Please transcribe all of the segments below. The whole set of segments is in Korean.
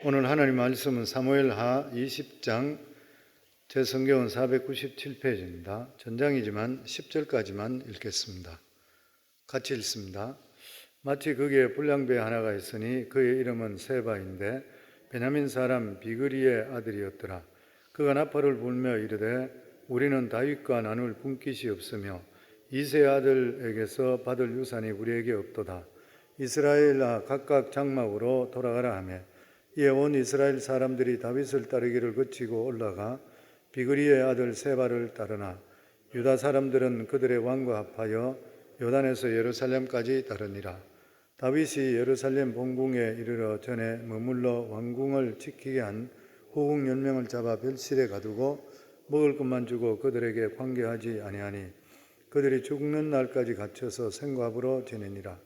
오늘 하나님 말씀은 사무엘하 20장, 제 성경은 497페이지입니다. 전장이지만 10절까지만 읽겠습니다. 같이 읽습니다. 마치 거기에 불량배 하나가 있으니 그의 이름은 세바인데 베냐민 사람 비그리의 아들이었더라. 그가 나팔을 불며 이르되 우리는 다윗과 나눌 분깃이 없으며 이세 아들에게서 받을 유산이 우리에게 없도다. 이스라엘아 각각 장막으로 돌아가라 하며 이에 온 이스라엘 사람들이 다윗을 따르기를 거치고 올라가 비그리의 아들 세바를 따르나 유다 사람들은 그들의 왕과 합하여 요단에서 예루살렘까지 따르니라. 다윗이 예루살렘 본궁에 이르러 전에 머물러 왕궁을 지키게 한 후궁 10명을 잡아 별실에 가두고 먹을 것만 주고 그들에게 관계하지 아니하니 그들이 죽는 날까지 갇혀서 생과부로 지내니라.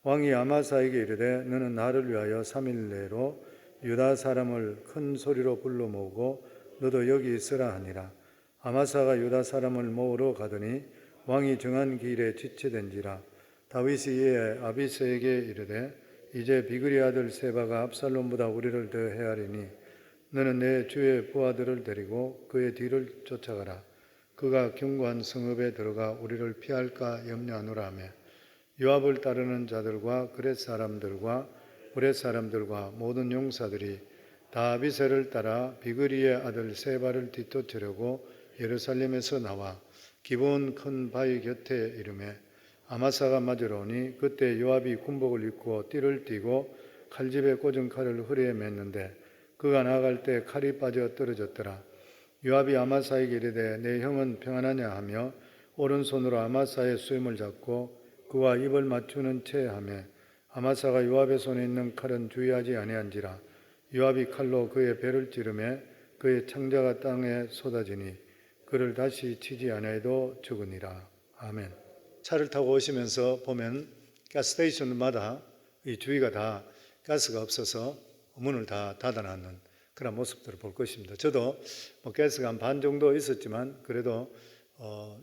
왕이 아마사에게 이르되 너는 나를 위하여 3일 내로 유다 사람을 큰 소리로 불러 모으고 너도 여기 있으라 하니라. 아마사가 유다 사람을 모으러 가더니 왕이 정한 길에 지체된지라. 다윗이 이에 아비새에게 이르되 이제 비그리 아들 세바가 압살롬보다 우리를 더 헤아리니 너는 내 주의 부하들을 데리고 그의 뒤를 쫓아가라. 그가 견고한 성읍에 들어가 우리를 피할까 염려하노라 하며 요압을 따르는 자들과 그렛 사람들과 브렛 사람들과 모든 용사들이 다 아비새를 따라 비그리의 아들 세바를 뒤쫓으려고 예루살렘에서 나와 기브온 큰 바위 곁에 이르매 아마사가 맞으러 오니 그때 요압이 군복을 입고 띠를 띠고 칼집에 꽂은 칼을 허리에 맸는데 그가 나아갈 때 칼이 빠져 떨어졌더라. 요압이 아마사에게 이르되 내 형은 평안하냐 하며 오른손으로 아마사의 수염을 잡고 그와 입을 맞추는 채 하며 아마사가 요압의 손에 있는 칼은 주의하지 아니한지라. 요압이 칼로 그의 배를 찌르매 그의 창자가 땅에 쏟아지니 그를 다시 치지 아니하여도 죽으니라. 아멘. 차를 타고 오시면서 보면 가스스테이션마다 이 주위가 다 가스가 없어서 문을 다 닫아놨는 그런 모습들을 볼 것입니다. 저도 가스가 한 반 정도 있었지만 그래도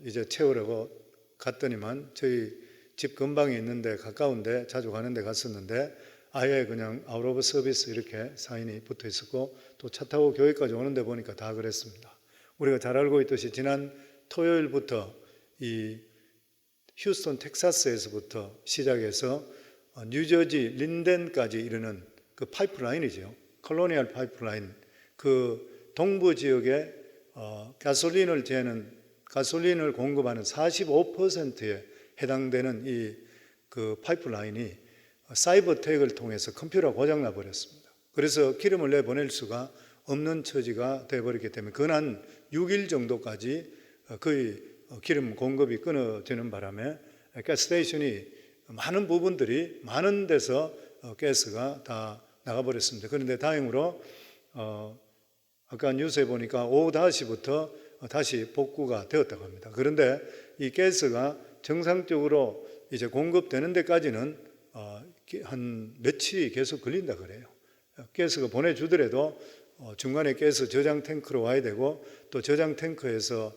이제 채우려고 갔더니만 저희 집 근방에 있는데 가까운데 자주 가는데 갔었는데 아예 그냥 아웃 오브 서비스 이렇게 사인이 붙어 있었고 또 차 타고 교회까지 오는데 보니까 다 그랬습니다. 우리가 잘 알고 있듯이 지난 토요일부터 이 휴스턴 텍사스에서부터 시작해서 뉴저지 린덴까지 이르는 그 파이프라인이죠. 콜로니얼 파이프라인, 그 동부 지역에 가솔린을 재는 가솔린을 공급하는 45%에 해당되는 이 그 파이프라인이 사이버텍을 통해서 컴퓨터가 고장나 버렸습니다. 그래서 기름을 내보낼 수가 없는 처지가 되어버렸기 때문에 근한 6일 정도까지 거의 기름 공급이 끊어지는 바람에 가스스테이션이 많은 부분들이 많은 데서 가스가 다 나가버렸습니다. 그런데 다행으로 아까 뉴스에 보니까 오후 5시부터 다시 복구가 되었다고 합니다. 그런데 이 가스가 정상적으로 이제 공급되는 데까지는 한 며칠이 계속 걸린다 그래요. 가스가 보내주더라도 중간에 가스 저장 탱크로 와야 되고 또 저장 탱크에서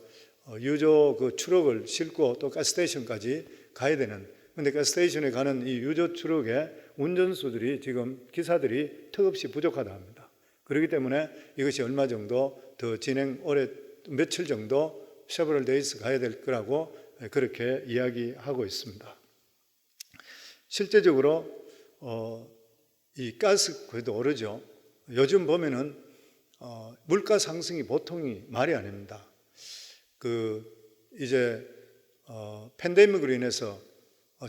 유조 그 트럭을 싣고 또 가스스테이션까지 가야 되는. 근데 가스스테이션에 가는 이 유조 트럭의 운전수들이 지금 기사들이 턱없이 부족하다 합니다. 그렇기 때문에 이것이 얼마 정도 더 오래 며칠 정도 several days 가야 될 거라고 그렇게 이야기하고 있습니다. 실제적으로 이 가스 그래도 오르죠. 요즘 보면은 물가 상승이 보통이 말이 아닙니다. 이제 팬데믹으로 인해서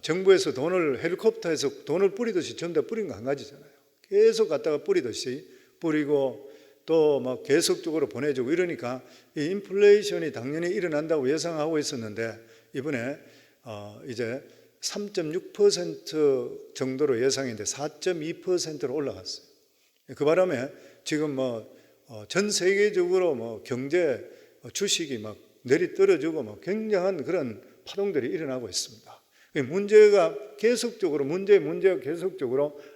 정부에서 헬리콥터에서 돈을 뿌리듯이 전부 다 뿌린 거 한 가지잖아요. 계속 갖다가 뿌리듯이 뿌리고 또 막 계속적으로 보내주고 이러니까 이 인플레이션이 당연히 일어난다고 예상하고 있었는데 이번에 이제 3.6% 정도로 예상했는데 4.2%로 올라갔어요. 그 바람에 지금 전 세계적으로 경제 주식이 막 내리 떨어지고 굉장한 그런 파동들이 일어나고 있습니다. 문제가 계속적으로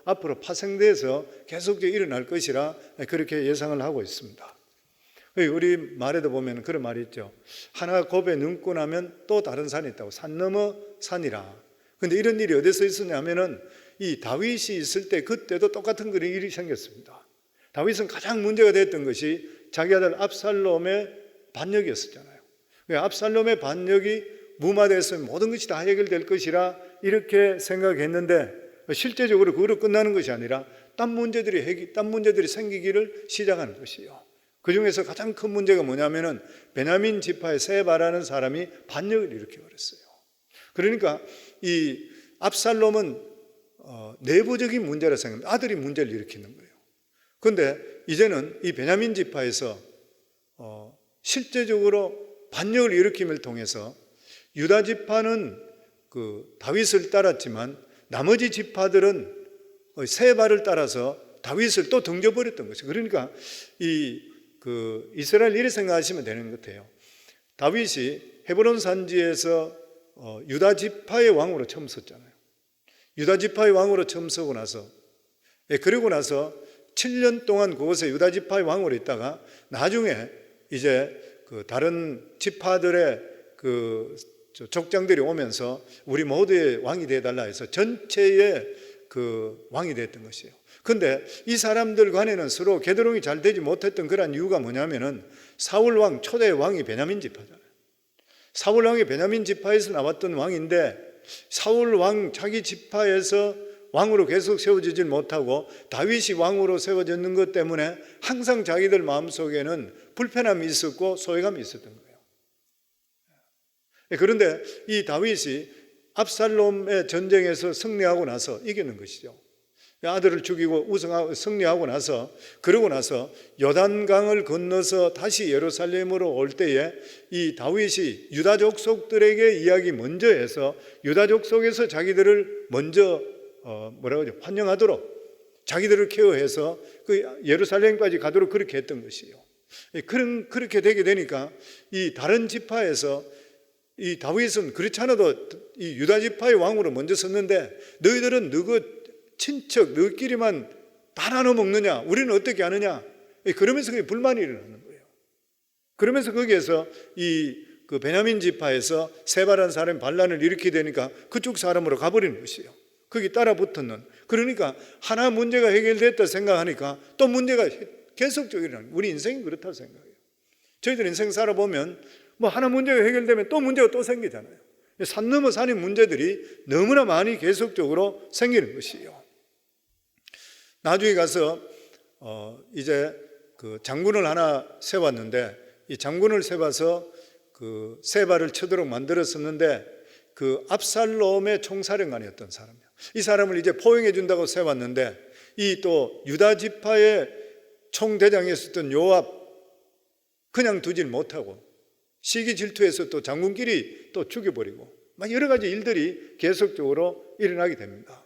앞으로 파생돼서 계속적으로 일어날 것이라 그렇게 예상을 하고 있습니다. 우리 말에도 보면 그런 말이 있죠. 하나 곱에 넘고 나면 또 다른 산이 있다고. 산 넘어 산이라. 근데 이런 일이 어디서 있었냐면은 이 다윗이 있을 때 그때도 똑같은 그런 일이 생겼습니다. 다윗은 가장 문제가 됐던 것이 자기 아들 압살롬의 반역이었었잖아요. 압살롬의 반역이 무마됐으면 모든 것이 다 해결될 것이라 이렇게 생각했는데 실제적으로 그거로 끝나는 것이 아니라 딴 문제들이 생기기를 시작하는 것이에요. 그 중에서 가장 큰 문제가 뭐냐면은 베냐민 지파의 세바라는 사람이 반역을 일으켜버렸어요. 그러니까 이 압살롬은 내부적인 문제라 생각합니다. 아들이 문제를 일으키는 거예요. 그런데 이제는 이 베냐민 지파에서 실제적으로 반역을 일으킴을 통해서 유다 지파는 그 다윗을 따랐지만 나머지 지파들은 세바를 따라서 다윗을 또 등져버렸던 것이죠. 그러니까 이스라엘 이렇게 생각하시면 되는 것 같아요. 다윗이 헤브론 산지에서 유다 지파의 왕으로 처음 섰잖아요. 유다 지파의 왕으로 처음 서고 나서 그리고 나서 7년 동안 그곳에 유다 지파의 왕으로 있다가 나중에 이제 그 다른 지파들의 그 족장들이 오면서 우리 모두의 왕이 되어달라 해서 전체의 그 왕이 됐던 것이에요. 그런데 이 사람들 간에는 서로 개드롱이 잘 되지 못했던 그런 이유가 뭐냐면은 사울 왕, 초대 왕이 베냐민 지파잖아요. 사울 왕이 베냐민 지파에서 나왔던 왕인데 사울 왕 자기 지파에서 왕으로 계속 세워지질 못하고 다윗이 왕으로 세워졌는 것 때문에 항상 자기들 마음속에는 불편함이 있었고 소외감이 있었던 거예요. 그런데 이 다윗이 압살롬의 전쟁에서 승리하고 나서 이기는 것이죠. 아들을 죽이고 승리하고 나서 그러고 나서 요단강을 건너서 다시 예루살렘으로 올 때에 이 다윗이 유다 족속들에게 이야기 먼저 해서 유다 족속에서 자기들을 먼저 환영하도록 자기들을 케어해서 그 예루살렘까지 가도록 그렇게 했던 것이에요. 그렇게 되게 되니까 이 다른 지파에서 이 다윗은 그렇지 않아도 이 유다 지파의 왕으로 먼저 섰는데 너희들은 너희 친척 너희끼리만 다 나눠 먹느냐? 우리는 어떻게 하느냐? 그러면서 그게 불만이 일어나는 거예요. 그러면서 거기에서 그 베냐민 지파에서 세바라는 사람이 반란을 일으키게 되니까 그쪽 사람으로 가버리는 것이에요. 거기 따라 붙었는. 그러니까 하나 문제가 해결됐다 생각하니까 또 문제가 계속적으로 일어나는. 우리 인생이 그렇다고 생각해요. 저희들 인생 살아보면 하나 문제가 해결되면 또 문제가 또 생기잖아요. 산 넘어 산의 문제들이 너무나 많이 계속적으로 생기는 것이에요. 나중에 가서 이제 그 장군을 하나 세웠는데 이 장군을 세워서 그 세바를 쳐도록 만들었었는데 그 압살롬의 총사령관이었던 사람이에요. 이 사람을 이제 포용해 준다고 세웠는데 이 또 유다 지파의 총대장이었던 요압 그냥 두질 못하고 시기 질투해서 또 장군끼리 또 죽여버리고 막 여러 가지 일들이 계속적으로 일어나게 됩니다.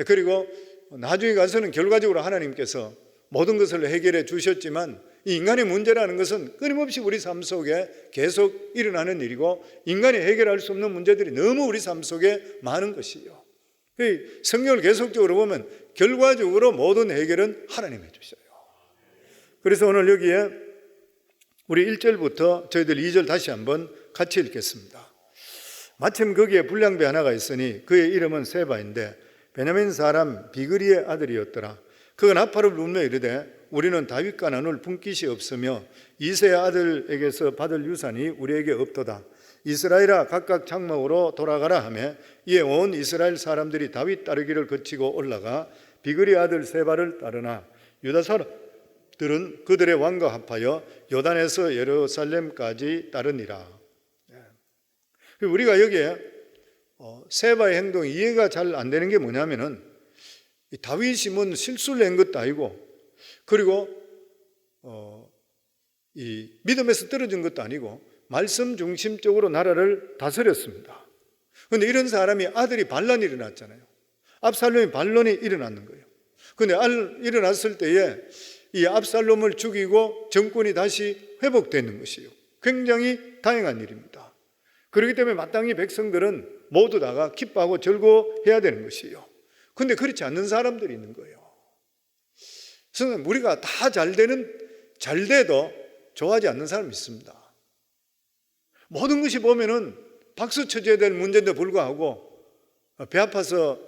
그리고 나중에 가서는 결과적으로 하나님께서 모든 것을 해결해 주셨지만 이 인간의 문제라는 것은 끊임없이 우리 삶 속에 계속 일어나는 일이고 인간이 해결할 수 없는 문제들이 너무 우리 삶 속에 많은 것이에요. 성경을 계속적으로 보면 결과적으로 모든 해결은 하나님이 해주셔요. 그래서 오늘 여기에 우리 1절부터 저희들 2절 다시 한번 같이 읽겠습니다. 마침 거기에 불량배 하나가 있으니 그의 이름은 세바인데 베냐민 사람 비그리의 아들이었더라. 그가 나팔을 불며 이르되 우리는 다윗과 나눌 분깃이 없으며 이새의 아들에게서 받을 유산이 우리에게 없도다. 이스라엘아 각각 장막으로 돌아가라 하며 이에 온 이스라엘 사람들이 다윗 따르기를 거치고 올라가 비그리 아들 세바를 따르나 유다 사람들은 그들의 왕과 합하여 요단에서 예루살렘까지 따르니라. 우리가 여기에 세바의 행동이 이해가 잘 안 되는 게 뭐냐면은 다윗이 뭔 실수를 한 것도 아니고 그리고 이 믿음에서 떨어진 것도 아니고 말씀 중심적으로 나라를 다스렸습니다. 그런데 이런 사람이 아들이 반란이 일어났잖아요. 압살롬이 반란이 일어났는 거예요. 그런데 일어났을 때에 이 압살롬을 죽이고 정권이 다시 회복되는 것이에요. 굉장히 다행한 일입니다. 그렇기 때문에 마땅히 백성들은 모두 다가 기뻐하고 즐거워해야 되는 것이에요. 그런데 그렇지 않는 사람들이 있는 거예요. 그래서 우리가 다 잘 돼도 좋아하지 않는 사람이 있습니다. 모든 것이 보면은 박수 쳐줘야 될 문제인데 불구하고 배 아파서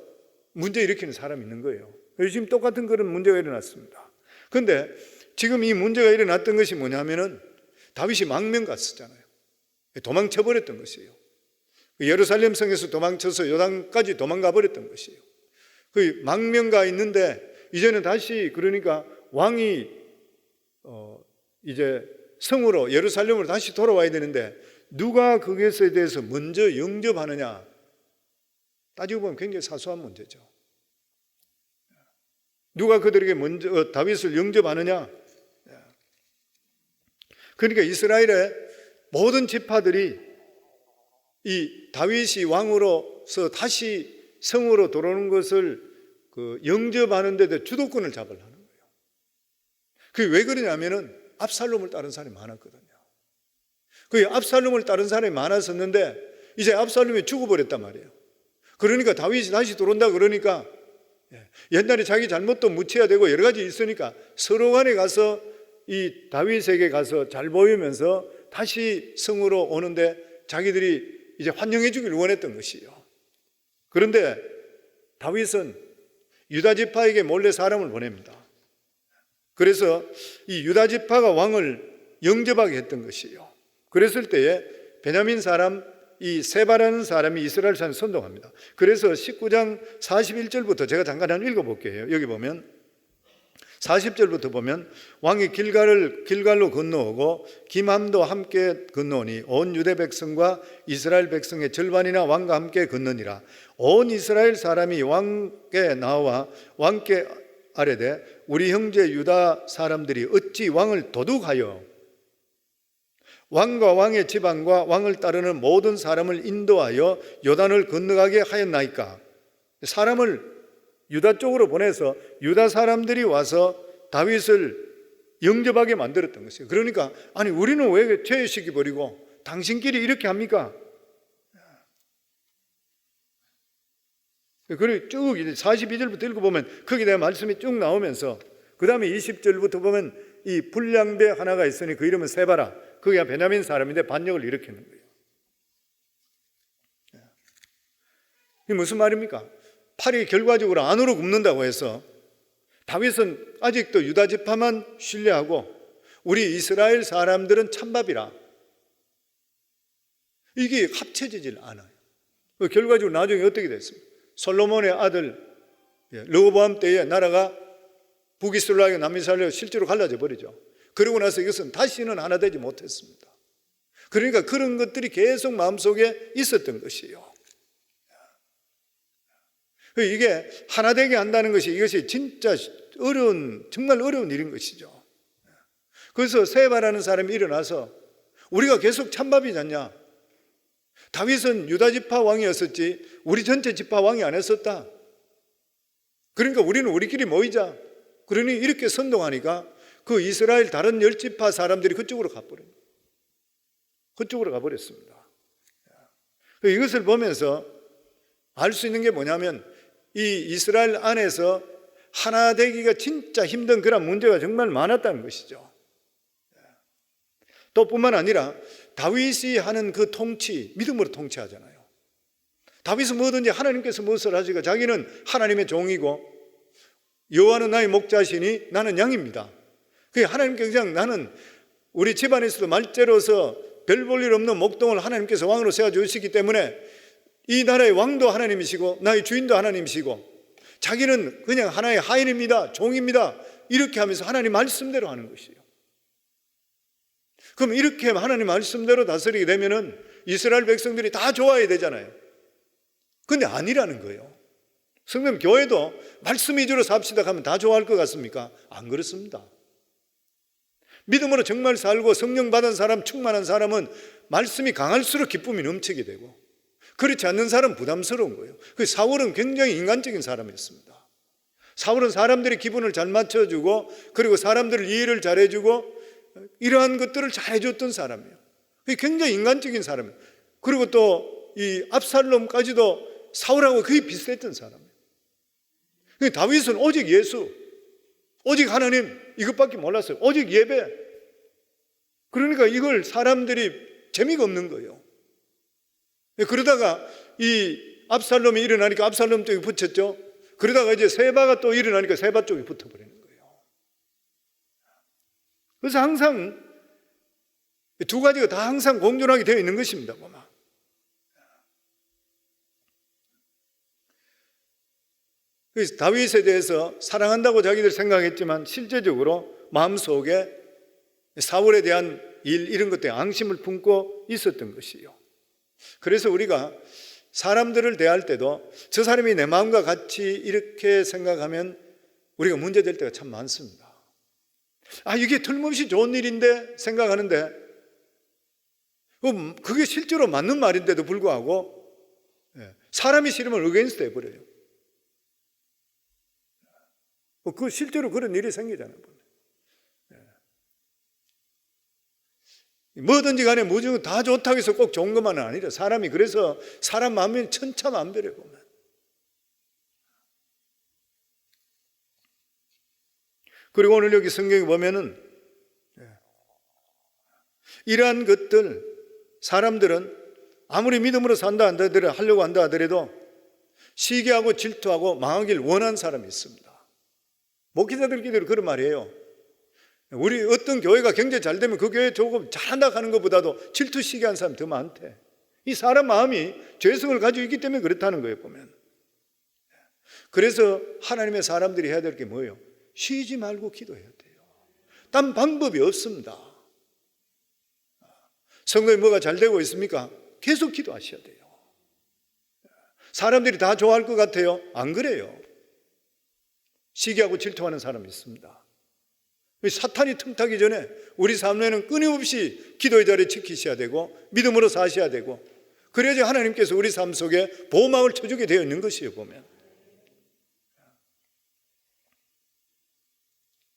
문제 일으키는 사람이 있는 거예요. 지금 똑같은 그런 문제가 일어났습니다. 그런데 지금 이 문제가 일어났던 것이 뭐냐면은 다윗이 망명 갔었잖아요. 도망쳐 버렸던 것이에요. 예루살렘 성에서 도망쳐서 요단까지 도망가 버렸던 것이에요. 그 망명가 있는데 이제는 다시 그러니까 왕이 이제 성으로 예루살렘으로 다시 돌아와야 되는데 누가 그것에 대해서 먼저 영접하느냐, 따지고 보면 굉장히 사소한 문제죠. 누가 그들에게 먼저 다윗을 영접하느냐. 그러니까 이스라엘의 모든 지파들이 이 다윗이 왕으로서 다시 성으로 돌아오는 것을 영접하는 데 주도권을 잡으려는 거예요. 그게 왜 그러냐면은 압살롬을 따른 사람이 많았거든요. 그 압살롬을 따른 사람이 많았었는데 이제 압살롬이 죽어버렸단 말이에요. 그러니까 다윗이 다시 들어온다 그러니까 옛날에 자기 잘못도 묻혀야 되고 여러 가지 있으니까 서로 간에 가서 이 다윗에게 가서 잘 보이면서 다시 성으로 오는데 자기들이 이제 환영해 주기를 원했던 것이에요. 그런데 다윗은 유다 지파에게 몰래 사람을 보냅니다. 그래서 이 유다 지파가 왕을 영접하게 했던 것이에요. 그랬을 때에 베냐민 사람 이 세바라는 사람이 이스라엘 산에 선동합니다. 그래서 19장 41절부터 제가 잠깐 읽어볼게요. 여기 보면 40절부터 보면 왕이 길갈로 건너오고 김함도 함께 건너오니 온 유대 백성과 이스라엘 백성의 절반이나 왕과 함께 건너니라. 온 이스라엘 사람이 왕께 나와 왕께 아뢰되 우리 형제 유다 사람들이 어찌 왕을 도둑하여 왕과 왕의 지방과 왕을 따르는 모든 사람을 인도하여 요단을 건너가게 하였나이까. 사람을 유다 쪽으로 보내서 유다 사람들이 와서 다윗을 영접하게 만들었던 것이에요. 그러니까 아니 우리는 왜 제외시켜버리고 당신끼리 이렇게 합니까? 그리고 쭉 42절부터 읽어보면 거기에 대한 말씀이 쭉 나오면서 그 다음에 20절부터 보면 이 불량배 하나가 있으니 그 이름은 세바라. 그게 베냐민 사람인데 반역을 일으키는 거예요. 이게 무슨 말입니까? 팔이 결과적으로 안으로 굽는다고 해서 다윗은 아직도 유다 지파만 신뢰하고 우리 이스라엘 사람들은 찬밥이라 이게 합쳐지질 않아요. 결과적으로 나중에 어떻게 됐습니까? 솔로몬의 아들 르호보암 때에 나라가 북이스라엘과 남이스라엘로 실제로 갈라져 버리죠. 그러고 나서 이것은 다시는 하나 되지 못했습니다. 그러니까 그런 것들이 계속 마음속에 있었던 것이에요. 이게 하나 되게 한다는 것이 이것이 진짜 정말 어려운 일인 것이죠. 그래서 세바라는 사람이 일어나서 우리가 계속 찬밥이지 않냐? 다윗은 유다 지파 왕이었었지 우리 전체 지파 왕이 아니었었다. 그러니까 우리는 우리끼리 모이자. 그러니 이렇게 선동하니까 그 이스라엘 다른 10지파 사람들이 그쪽으로 가버려요. 그쪽으로 가버렸습니다. 이것을 보면서 알 수 있는 게 뭐냐면 이 이스라엘 안에서 하나 되기가 진짜 힘든 그런 문제가 정말 많았다는 것이죠. 또 뿐만 아니라 다윗이 하는 그 통치, 믿음으로 통치하잖아요. 다윗은 뭐든지 하나님께서 무엇을 하시고 자기는 하나님의 종이고 여호와는 나의 목자시니 나는 양입니다. 그게 하나님께서 그냥 나는 우리 집안에서도 말째로서 별 볼 일 없는 목동을 하나님께서 왕으로 세워주시기 때문에 이 나라의 왕도 하나님이시고 나의 주인도 하나님이시고 자기는 그냥 하나의 하인입니다. 종입니다. 이렇게 하면서 하나님 말씀대로 하는 것이에요. 그럼 이렇게 하나님 말씀대로 다스리게 되면은 이스라엘 백성들이 다 좋아야 되잖아요. 근데 아니라는 거예요. 성도님 교회도 말씀 위주로 삽시다 하면 다 좋아할 것 같습니까? 안 그렇습니다. 믿음으로 정말 살고 성령 받은 사람, 충만한 사람은 말씀이 강할수록 기쁨이 넘치게 되고 그렇지 않는 사람은 부담스러운 거예요. 사울은 굉장히 인간적인 사람이었습니다. 사울은 사람들의 기분을 잘 맞춰주고 그리고 사람들을 이해를 잘해주고 이러한 것들을 잘해줬던 사람이에요. 굉장히 인간적인 사람이에요. 그리고 또 이 압살롬까지도 사울하고 거의 비슷했던 사람이에요. 다윗은 오직 예수, 오직 하나님 이것밖에 몰랐어요. 오직 예배. 그러니까 이걸 사람들이 재미가 없는 거예요. 그러다가 이 압살롬이 일어나니까 압살롬 쪽에 붙였죠. 그러다가 이제 세바가 또 일어나니까 세바 쪽에 붙어버리는 거예요. 그래서 항상 두 가지가 다 항상 공존하게 되어 있는 것입니다. 보면. 그래서 다윗에 대해서 사랑한다고 자기들 생각했지만 실제적으로 마음속에 사울에 대한 일 이런 것 때문에 앙심을 품고 있었던 것이요. 그래서 우리가 사람들을 대할 때도 저 사람이 내 마음과 같이 이렇게 생각하면 우리가 문제될 때가 참 많습니다. 이게 틀림없이 좋은 일인데 생각하는데 그게 실제로 맞는 말인데도 불구하고 사람이 싫으면 어게인스트 해버려요. 그 실제로 그런 일이 생기잖아요. 뭐든지 간에 무조건 다 좋다고 해서 꼭 좋은 것만은 아니라 사람이 그래서 사람 마음이 천차만별에 보면 그리고 오늘 여기 성경에 보면은 이러한 것들 사람들은 아무리 믿음으로 산다 한다더라도 하려고 한다 하더라도 시기하고 질투하고 망하길 원하는 사람이 있습니다. 목회자들끼리 그런 말이에요. 우리 어떤 교회가 굉장히 잘 되면 그 교회 조금 잘한다 하는 것보다도 질투 시기한 사람이 더 많대. 이 사람 마음이 죄성을 가지고 있기 때문에 그렇다는 거예요, 보면. 그래서 하나님의 사람들이 해야 될 게 뭐예요? 쉬지 말고 기도해야 돼요. 딴 방법이 없습니다. 성도에 뭐가 잘 되고 있습니까? 계속 기도하셔야 돼요. 사람들이 다 좋아할 것 같아요? 안 그래요. 시기하고 질투하는 사람이 있습니다. 사탄이 틈타기 전에 우리 삶에는 끊임없이 기도의 자리에 지키셔야 되고 믿음으로 사셔야 되고 그래야지 하나님께서 우리 삶 속에 보호막을 쳐주게 되어 있는 것이에요, 보면.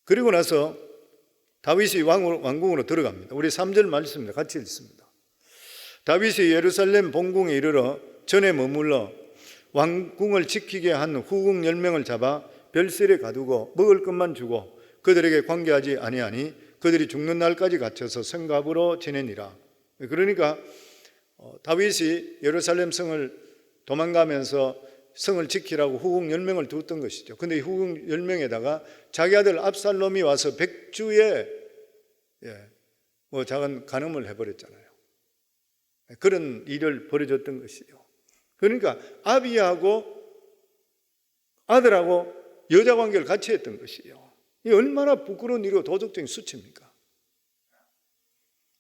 그리고 나서 다윗이 왕궁으로 들어갑니다. 우리 3절 말씀입니다. 같이 읽습니다. 다윗이 예루살렘 본궁에 이르러 전에 머물러 왕궁을 지키게 한 후궁 10명을 잡아 별실에 가두고 먹을 것만 주고 그들에게 관계하지 아니하니 그들이 죽는 날까지 갇혀서 성갑으로 지내니라. 그러니까 다윗이 예루살렘 성을 도망가면서 성을 지키라고 후궁 10명을 두었던 것이죠. 근데 이 후궁 10명에다가 자기 아들 압살롬이 와서 백주에 작은 간음을 해버렸잖아요. 그런 일을 벌여줬던 것이요. 그러니까 아비하고 아들하고 여자 관계를 같이 했던 것이요. 이 얼마나 부끄러운 일이고 도덕적인 수치입니까?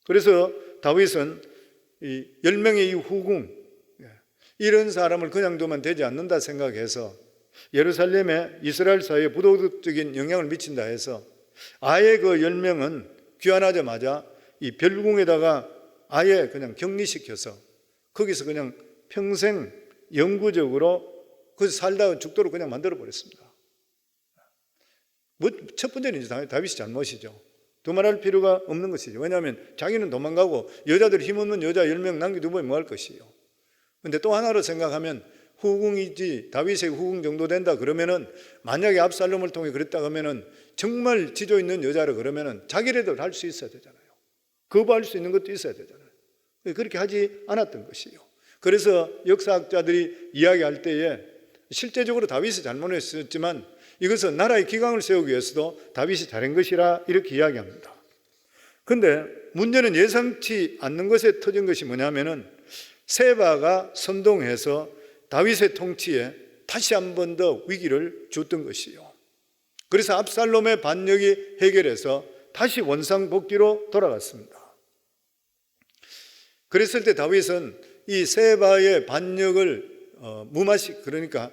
그래서 다윗은 이 10명의 이 후궁 이런 사람을 그냥 두면 되지 않는다 생각해서 예루살렘에 이스라엘 사회에 부도덕적인 영향을 미친다 해서 아예 그 10명은 귀환하자마자 이 별궁에다가 아예 그냥 격리시켜서 거기서 그냥 평생 영구적으로 거기서 살다가 죽도록 그냥 만들어 버렸습니다. 첫 번째는 이제 다윗이 잘못이죠. 두말할 필요가 없는 것이죠. 왜냐하면 자기는 도망가고 여자들 힘없는 여자 10명 남겨두면 뭐 할 것이에요. 근데 또 하나로 생각하면 후궁이지 다윗의 후궁 정도 된다 그러면은 만약에 압살롬을 통해 그랬다 그러면은 정말 지조 있는 여자라 그러면은 자기라도 할 수 있어야 되잖아요. 거부할 수 있는 것도 있어야 되잖아요. 그렇게 하지 않았던 것이에요. 그래서 역사학자들이 이야기할 때에 실제적으로 다윗이 잘못했었지만 이것은 나라의 기강을 세우기 위해서도 다윗이 잘한 것이라 이렇게 이야기합니다. 그런데 문제는 예상치 않는 것에 터진 것이 뭐냐면은 세바가 선동해서 다윗의 통치에 다시 한 번 더 위기를 줬던 것이요. 그래서 압살롬의 반역이 해결해서 다시 원상복귀로 돌아갔습니다. 그랬을 때 다윗은 이 세바의 반역을 그러니까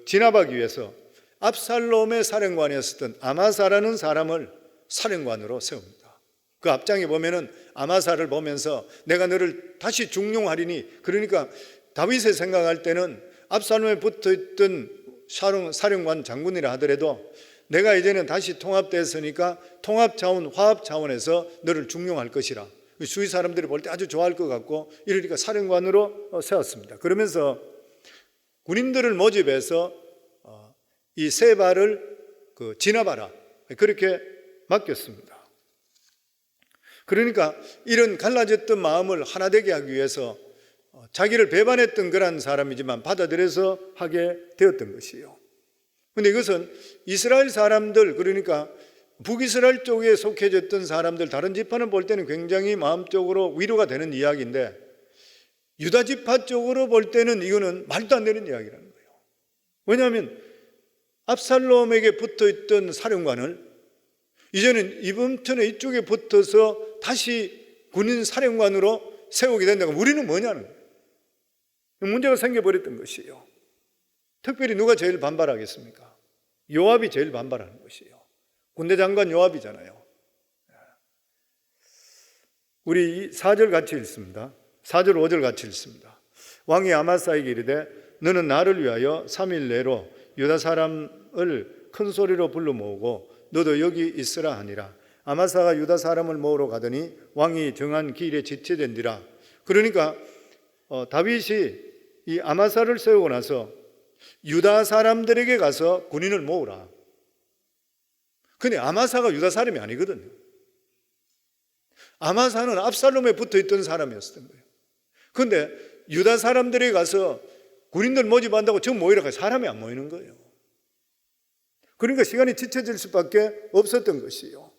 진압하기 위해서 압살롬의 사령관이었던 아마사라는 사람을 사령관으로 세웁니다. 그 앞장에 보면은 아마사를 보면서 내가 너를 다시 중용하리니, 그러니까 다윗의 생각할 때는 압살롬에 붙어있던 사령관 장군이라 하더라도 내가 이제는 다시 통합됐으니까 통합 차원, 화합 차원에서 너를 중용할 것이라 주위 사람들이 볼 때 아주 좋아할 것 같고 이러니까 사령관으로 세웠습니다. 그러면서 군인들을 모집해서 이 세바를 진압하라 그렇게 맡겼습니다. 그러니까 이런 갈라졌던 마음을 하나 되게 하기 위해서 자기를 배반했던 그런 사람이지만 받아들여서 하게 되었던 것이에요. 그런데 이것은 이스라엘 사람들, 그러니까 북이스라엘 쪽에 속해졌던 사람들, 다른 지파는 볼 때는 굉장히 마음적으로 위로가 되는 이야기인데 유다 지파 쪽으로 볼 때는 이거는 말도 안 되는 이야기라는 거예요. 왜냐하면 압살롬에게 붙어있던 사령관을 이제는 이번 턴에 이쪽에 붙어서 다시 군인 사령관으로 세우게 된다고 우리는 뭐냐는 거예요. 문제가 생겨버렸던 것이에요. 특별히 누가 제일 반발하겠습니까? 요압이 제일 반발하는 것이에요. 군대 장관 요압이잖아요. 우리 4절 같이 읽습니다. 4절 5절 같이 읽습니다. 왕이 아마사에게 이르되 너는 나를 위하여 3일 내로 유다 사람을 큰 소리로 불러 모으고 너도 여기 있으라 하니라. 아마사가 유다 사람을 모으러 가더니 왕이 정한 길에 지체된디라. 그러니까 다윗이 이 아마사를 세우고 나서 유다 사람들에게 가서 군인을 모으라. 근데 아마사가 유다 사람이 아니거든요. 아마사는 압살롬에 붙어있던 사람이었던 거예요. 근데 유다 사람들에게 가서 군인들 모집한다고 저 모이라 가서 사람이 안 모이는 거예요. 그러니까 시간이 지쳐질 수밖에 없었던 것이에요.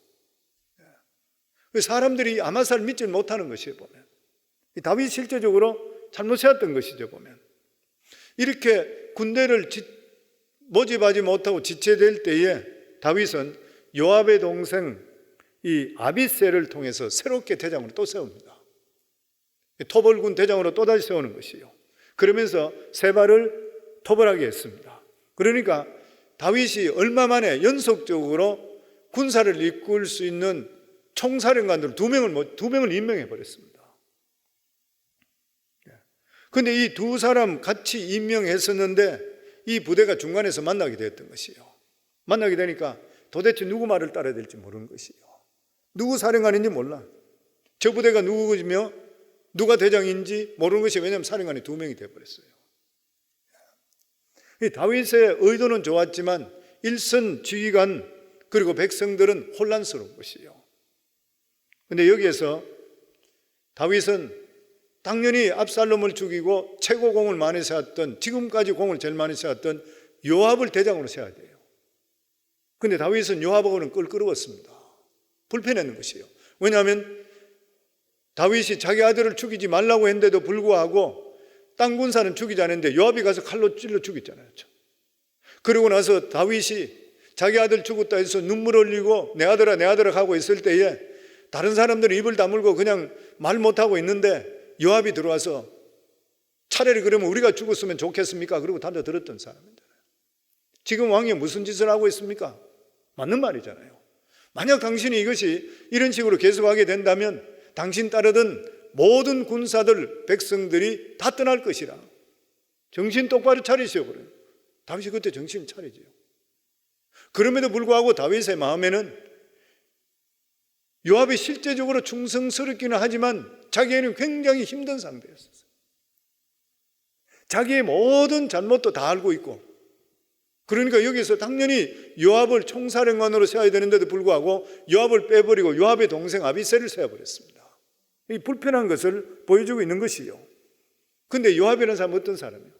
사람들이 아마사를 믿지 못하는 것이에요. 보면 다윗이 실제적으로 잘못 세웠던 것이죠. 보면 이렇게 군대를 모집하지 못하고 지체될 때에 다윗은 요압의 동생 이 아비새를 통해서 새롭게 대장으로 또 세웁니다. 토벌군 대장으로 또다시 세우는 것이에요. 그러면서 세바를 토벌하게 했습니다. 그러니까 다윗이 얼마 만에 연속적으로 군사를 이끌 수 있는 총사령관들 두 명을 임명해 버렸습니다. 그런데 이 두 사람 같이 임명했었는데 이 부대가 중간에서 만나게 되었던 것이에요. 만나게 되니까 도대체 누구 말을 따라야 될지 모르는 것이에요. 누구 사령관인지 몰라. 저 부대가 누구며 누가 대장인지 모르는 것이 왜냐하면 사령관이 두 명이 되어버렸어요. 다윗의 의도는 좋았지만 일선 지휘관 그리고 백성들은 혼란스러운 것이에요. 그런데 여기에서 다윗은 당연히 압살롬을 죽이고 최고 공을 많이 세웠던, 지금까지 공을 제일 많이 세웠던 요압을 대장으로 세워야 돼요. 그런데 다윗은 요압하고는 껄끄러웠습니다. 불편했는 것이에요. 왜냐하면 다윗이 자기 아들을 죽이지 말라고 했는데도 불구하고 땅 군사는 죽이지 않았는데 요압이 가서 칼로 찔러 죽였잖아요. 그러고 나서 다윗이 자기 아들 죽었다 해서 눈물 흘리고 내 아들아 내 아들아 하고 있을 때에 다른 사람들은 입을 다물고 그냥 말 못하고 있는데 요압이 들어와서 차라리 그러면 우리가 죽었으면 좋겠습니까? 그리고 달려들었던 사람입니다. 지금 왕이 무슨 짓을 하고 있습니까? 맞는 말이잖아요. 만약 당신이 이것이 이런 식으로 계속하게 된다면 당신 따르던 모든 군사들, 백성들이 다 떠날 것이라. 정신 똑바로 차리시오. 그래요. 다윗이 그때 정신을 차리지요. 그럼에도 불구하고 다윗의 마음에는 요압이 실제적으로 충성스럽기는 하지만 자기에는 굉장히 힘든 상태였어요. 자기의 모든 잘못도 다 알고 있고, 그러니까 여기서 당연히 요압을 총사령관으로 세워야 되는데도 불구하고 요압을 빼버리고 요압의 동생 아비새를 세워버렸습니다. 이 불편한 것을 보여주고 있는 것이요. 근데 요압이라는 사람은 어떤 사람이에요?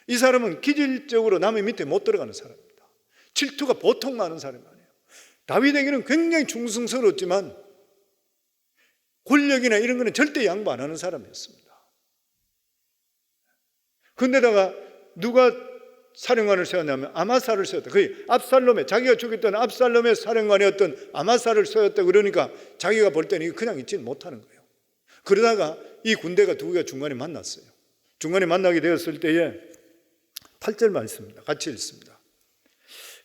이 사람은 기질적으로 남의 밑에 못 들어가는 사람입니다. 질투가 보통 많은 사람이 아니에요. 다윗에게는 굉장히 충성스러웠지만 권력이나 이런 거는 절대 양보 안 하는 사람이었습니다. 그런데다가 누가 사령관을 세웠냐면 아마사를 세웠다. 거의 압살롬의, 자기가 죽였던 압살롬의 사령관이었던 아마사를 세웠다. 그러니까 자기가 볼 때는 이거 그냥 있지는 못하는 거예요. 그러다가 이 군대가 두 개가 중간에 만났어요. 중간에 만나게 되었을 때에 8절 말씀입니다. 같이 읽습니다.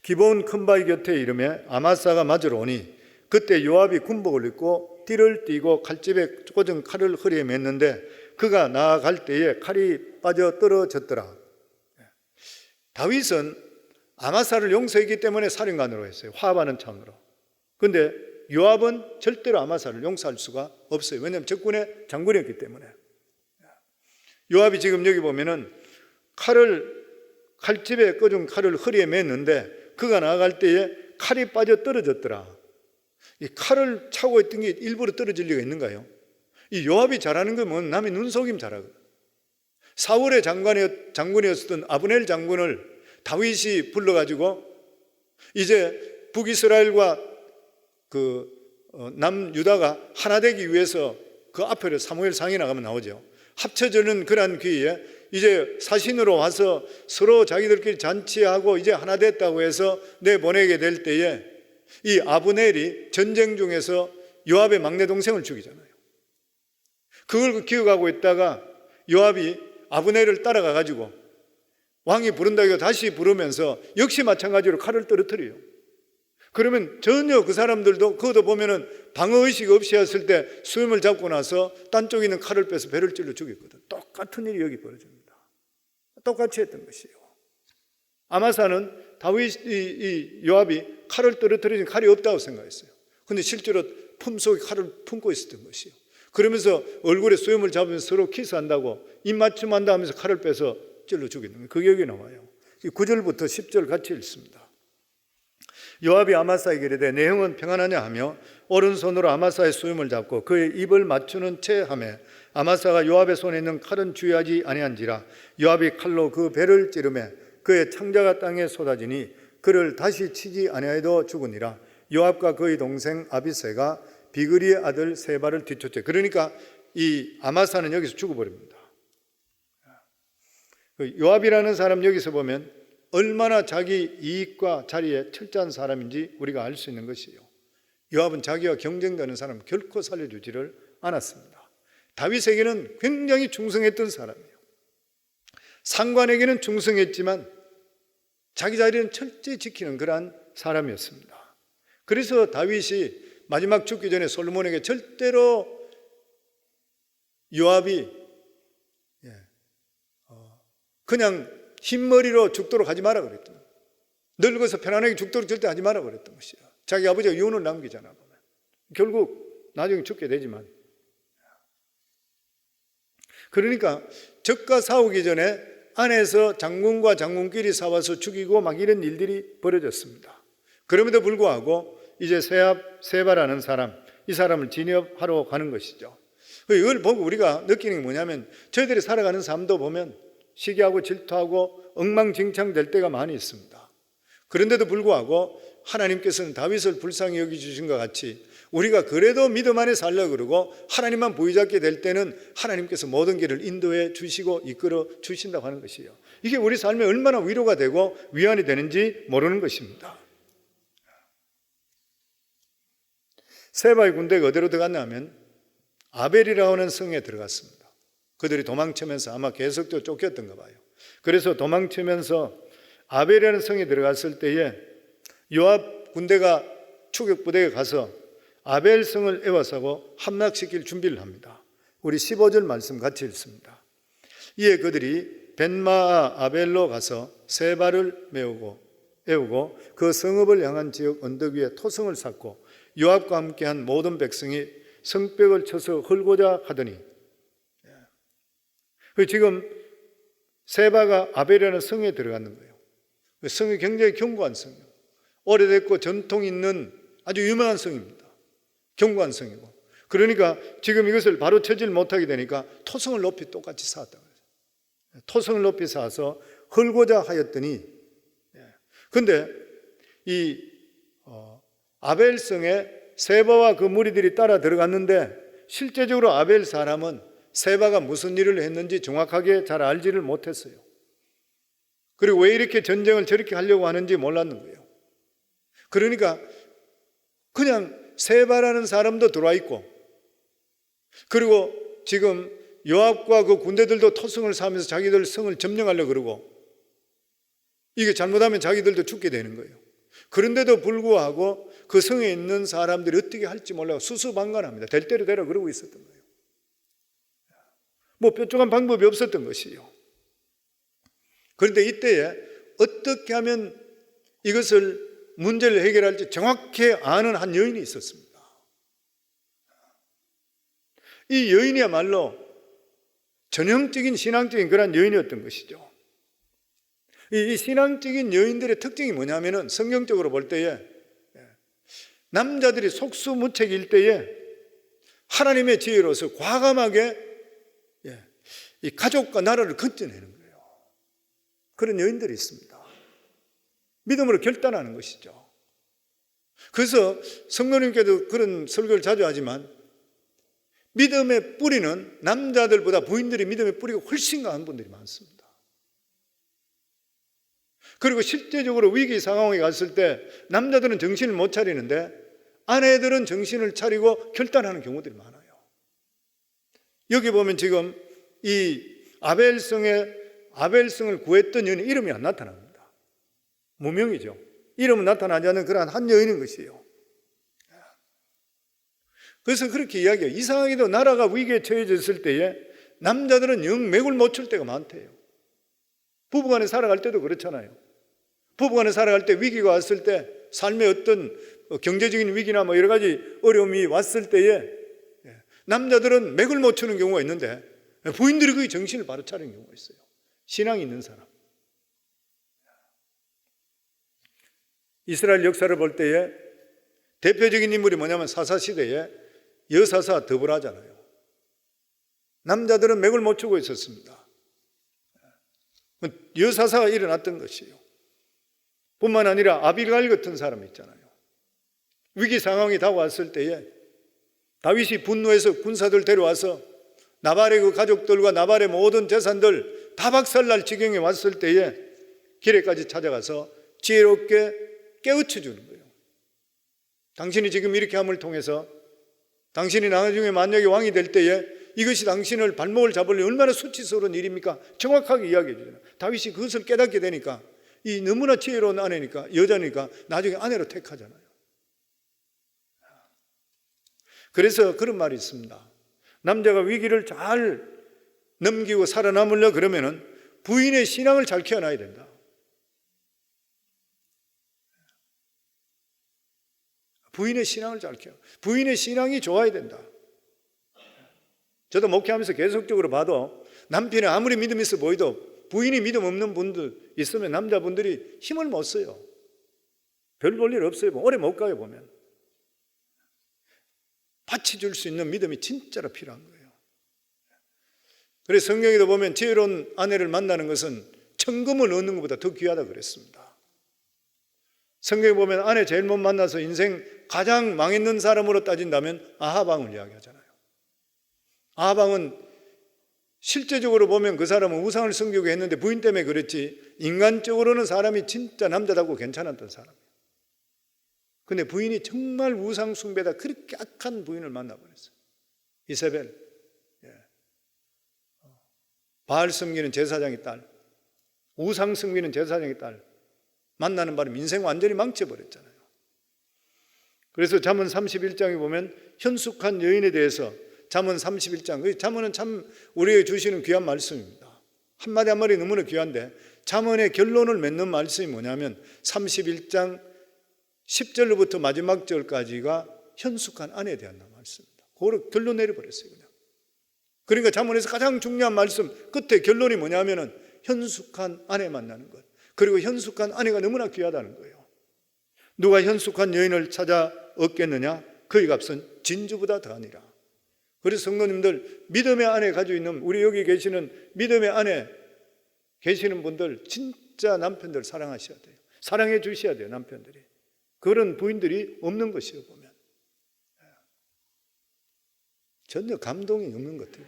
기브온 큰 바위 곁에 이름에 아마사가 맞으러 오니 그때 요압이 군복을 입고 띠를 띠고 칼집에 꽂은 칼을 허리에 맸는데 그가 나아갈 때에 칼이 빠져 떨어졌더라. 다윗은 아마사를 용서했기 때문에 사령관으로 했어요. 화합하는 차원으로. 그런데 요압은 절대로 아마사를 용서할 수가 없어요. 왜냐하면 적군의 장군이었기 때문에. 요압이 지금 여기 보면은 칼집에 꽂은 칼을 허리에 맸는데 그가 나아갈 때에 칼이 빠져 떨어졌더라. 이 칼을 차고 있던 게 일부러 떨어질 리가 있는가요? 이 요압이 잘하는 건 뭐 남의 눈속임 잘하거든. 사울의 장군이었던 아브넬 장군을 다윗이 불러가지고 이제 북이스라엘과 남유다가 하나 되기 위해서 그 앞에를 사무엘상에 나가면 나오죠. 합쳐지는 그러한 기회에 이제 사신으로 와서 서로 자기들끼리 잔치하고 이제 하나 됐다고 해서 내보내게 될 때에 이 아브넬이 전쟁 중에서 요압의 막내 동생을 죽이잖아요. 그걸 기억하고 있다가 요압이 아브넬을 따라가 가지고 왕이 부른다고 다시 부르면서 역시 마찬가지로 칼을 떨어뜨려요. 그러면 전혀 그 사람들도 그것도 보면은 방어의식 없이 했을 때 수염을 잡고 나서 딴 쪽에 있는 칼을 빼서 배를 찔러 죽였거든. 똑같은 일이 여기 벌어집니다. 똑같이 했던 것이에요. 아마사는 다윗이 요압이 칼을 떨어뜨리는 칼이 없다고 생각했어요. 근데 실제로 품속에 칼을 품고 있었던 것이에요. 그러면서 얼굴에 수염을 잡으면서 서로 키스한다고 입맞춤한다 하면서 칼을 빼서 찔러 죽이는 거예요. 그게 여기 나와요. 9절부터 10절 같이 읽습니다. 요압이 아마사에게 이르되 내 형은 평안하냐 하며 오른손으로 아마사의 수염을 잡고 그의 입을 맞추는 채 하매 아마사가 요압의 손에 있는 칼은 주의하지 아니한지라 요압이 칼로 그 배를 찌르매 그의 창자가 땅에 쏟아지니 그를 다시 치지 아니하여도 죽으니라. 요압과 그의 동생 아비새가 비그리의 아들 세바를 뒤쫓죠. 그러니까 이 아마사는 여기서 죽어버립니다. 요압이라는 사람 여기서 보면 얼마나 자기 이익과 자리에 철저한 사람인지 우리가 알 수 있는 것이에요. 요압은 자기와 경쟁되는 사람 결코 살려주지를 않았습니다. 다윗에게는 굉장히 충성했던 사람이에요. 상관에게는 충성했지만 자기 자리는 철저히 지키는 그러한 사람이었습니다. 그래서 다윗이 마지막 죽기 전에 솔로몬에게 절대로 요압이 그냥 흰머리로 죽도록 하지 마라 그랬던 거예요. 늙어서 편안하게 죽도록 절대 하지 마라 그랬던 것이에요. 자기 아버지가 유언을 남기잖아 보면. 결국 나중에 죽게 되지만. 그러니까 적과 싸우기 전에 안에서 장군과 장군끼리 싸워서 죽이고 막 이런 일들이 벌어졌습니다. 그럼에도 불구하고 이제 세바라는 사람, 이 사람을 진압하러 가는 것이죠. 이걸 보고 우리가 느끼는 게 뭐냐면 저희들이 살아가는 삶도 보면 시기하고 질투하고 엉망진창 될 때가 많이 있습니다. 그런데도 불구하고 하나님께서는 다윗을 불쌍히 여기주신 것 같이 우리가 그래도 믿음 안에 살려고 그러고 하나님만 부여잡게 될 때는 하나님께서 모든 길을 인도해 주시고 이끌어 주신다고 하는 것이에요. 이게 우리 삶에 얼마나 위로가 되고 위안이 되는지 모르는 것입니다. 세바의 군대가 어디로 들어갔냐 하면 아벨이라고 하는 성에 들어갔습니다. 그들이 도망치면서 아마 계속적으로 쫓겼던가 봐요. 그래서 도망치면서 아벨이라는 성에 들어갔을 때에 요압 군대가 추격부대에 가서 아벨 성을 에워싸고 함락시킬 준비를 합니다. 우리 15절 말씀 같이 읽습니다. 이에 그들이 벤마아 아벨로 가서 세바를 에우고 그 성읍을 향한 지역 언덕 위에 토성을 쌓고 요압과 함께한 모든 백성이 성벽을 쳐서 헐고자 하더니 지금 세바가 아벨이라는 성에 들어가는 거예요. 성이 굉장히 견고한 성이에요. 오래됐고 전통 있는 아주 유명한 성입니다. 견고한 성이고. 그러니까 지금 이것을 바로 쳐질 못하게 되니까 토성을 높이 똑같이 쌓았다. 토성을 높이 쌓아서 헐고자 하였더니 근데 이 아벨성에 세바와 그 무리들이 따라 들어갔는데 실제적으로 아벨 사람은 세바가 무슨 일을 했는지 정확하게 잘 알지를 못했어요. 그리고 왜 이렇게 전쟁을 저렇게 하려고 하는지 몰랐는 거예요. 그러니까 그냥 세바라는 사람도 들어와 있고 그리고 지금 요압과 그 군대들도 토성을 쌓으면서 자기들 성을 점령하려고 그러고 이게 잘못하면 자기들도 죽게 되는 거예요. 그런데도 불구하고 그 성에 있는 사람들이 어떻게 할지 몰라서 수수방관합니다. 될 대로 되라 그러고 있었던 거예요. 뭐 뾰족한 방법이 없었던 것이에요. 그런데 이때에 어떻게 하면 이것을 문제를 해결할지 정확히 아는 한 여인이 있었습니다. 이 여인이야말로 전형적인 신앙적인 그런 여인이었던 것이죠. 이 신앙적인 여인들의 특징이 뭐냐면은 성경적으로 볼 때에 남자들이 속수무책일 때에 하나님의 지혜로서 과감하게 이 가족과 나라를 건져내는 거예요. 그런 여인들이 있습니다. 믿음으로 결단하는 것이죠. 그래서 성도님께도 그런 설교를 자주 하지만 믿음의 뿌리는 남자들보다 부인들이 믿음의 뿌리가 훨씬 강한 분들이 많습니다. 그리고 실제적으로 위기 상황에 갔을 때 남자들은 정신을 못 차리는데 아내들은 정신을 차리고 결단하는 경우들이 많아요. 여기 보면 지금 이 아벨성을 구했던 여인의 이름이 안 나타납니다. 무명이죠. 이름은 나타나지 않는 그러한 한 여인인 것이에요. 그래서 그렇게 이야기해요. 이상하게도 나라가 위기에 처해졌을 때에 남자들은 영 맥을 못 출 때가 많대요. 부부간에 살아갈 때도 그렇잖아요. 부부간에 살아갈 때 위기가 왔을 때 삶의 어떤 경제적인 위기나 뭐 여러 가지 어려움이 왔을 때에 남자들은 맥을 못 추는 경우가 있는데 부인들이 거의 정신을 바로 차리는 경우가 있어요. 신앙이 있는 사람. 이스라엘 역사를 볼 때에 대표적인 인물이 뭐냐면 사사시대에 여사사 드보라잖아요. 남자들은 맥을 못 추고 있었습니다. 여사사가 일어났던 것이에요. 뿐만 아니라 아비가일 같은 사람이 있잖아요. 위기 상황이 다가왔을 때에 다윗이 분노해서 군사들 데려와서 나발의 그 가족들과 나발의 모든 재산들 다 박살날 지경에 왔을 때에 기레까지 찾아가서 지혜롭게 깨우쳐 주는 거예요. 당신이 지금 이렇게 함을 통해서 당신이 나중에 만약에 왕이 될 때에 이것이 당신을 발목을 잡으려면 얼마나 수치스러운 일입니까? 정확하게 이야기해 주잖아요. 다윗이 그것을 깨닫게 되니까 이 너무나 지혜로운 아내니까, 여자니까 나중에 아내로 택하잖아요. 그래서 그런 말이 있습니다. 남자가 위기를 잘 넘기고 살아남으려 그러면은 부인의 신앙을 잘 키워놔야 된다. 부인의 신앙을 잘 키워. 부인의 신앙이 좋아야 된다. 저도 목회하면서 계속적으로 봐도 남편이 아무리 믿음이 있어 보이도 부인이 믿음 없는 분들 있으면 남자분들이 힘을 못 써요. 별 볼 일 없어요. 오래 못 가요 보면. 받쳐 줄 수 있는 믿음이 진짜로 필요한 거예요. 그래서 성경에도 보면 지혜로운 아내를 만나는 것은 천금을 얻는 것보다 더 귀하다 그랬습니다. 성경에 보면 아내 제일 못 만나서 인생 가장 망했는 사람으로 따진다면 아하방을 이야기하잖아요. 아하방은 실제적으로 보면 그 사람은 우상을 섬기고 했는데 부인 때문에 그랬지 인간적으로는 사람이 진짜 남자답고 괜찮았던 사람이에요. 근데 부인이 정말 우상 숭배다 그렇게 악한 부인을 만나버렸어요. 이세벨, 바알 섬기는 제사장의 딸, 우상 섬기는 제사장의 딸 만나는 바람에 인생 완전히 망쳐버렸잖아요. 그래서 잠언 31장에 보면 현숙한 여인에 대해서 잠언 31장, 잠언은 참 우리에게 주시는 귀한 말씀입니다. 한마디 한마디 너무나 귀한데 잠언의 결론을 맺는 말씀이 뭐냐면 31장 10절로부터 마지막 절까지가 현숙한 아내에 대한 말씀입니다. 그걸 결론 내려버렸어요. 그냥. 그러니까 잠언에서 가장 중요한 말씀 끝에 결론이 뭐냐면은 현숙한 아내 만나는 것. 그리고 현숙한 아내가 너무나 귀하다는 거예요. 누가 현숙한 여인을 찾아 얻겠느냐? 그의 값은 진주보다 더하니라. 그래서 성도님들 믿음의 아내 가지고 있는 우리 여기 계시는 믿음의 아내 계시는 분들 진짜 남편들 사랑하셔야 돼요. 사랑해 주셔야 돼요. 남편들이. 그런 부인들이 없는 것이에요. 보면 전혀 감동이 없는 것 같아요.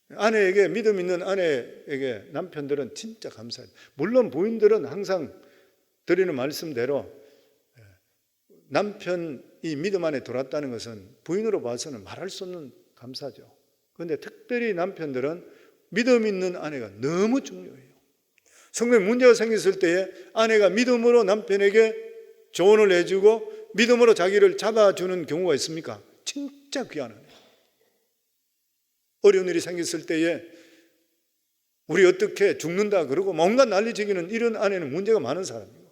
아내에게 믿음 있는 아내에게 남편들은 진짜 감사해요. 물론 부인들은 항상 드리는 말씀대로 남편이 믿음 안에 들어왔다는 것은 부인으로 봐서는 말할 수 없는 감사죠. 그런데 특별히 남편들은 믿음 있는 아내가 너무 중요해요. 성경에 문제가 생겼을 때에 아내가 믿음으로 남편에게 조언을 해주고 믿음으로 자기를 잡아주는 경우가 있습니까? 진짜 귀한 아내. 어려운 일이 생겼을 때에 우리 어떻게 죽는다 그러고 뭔가 난리지기는 이런 아내는 문제가 많은 사람이고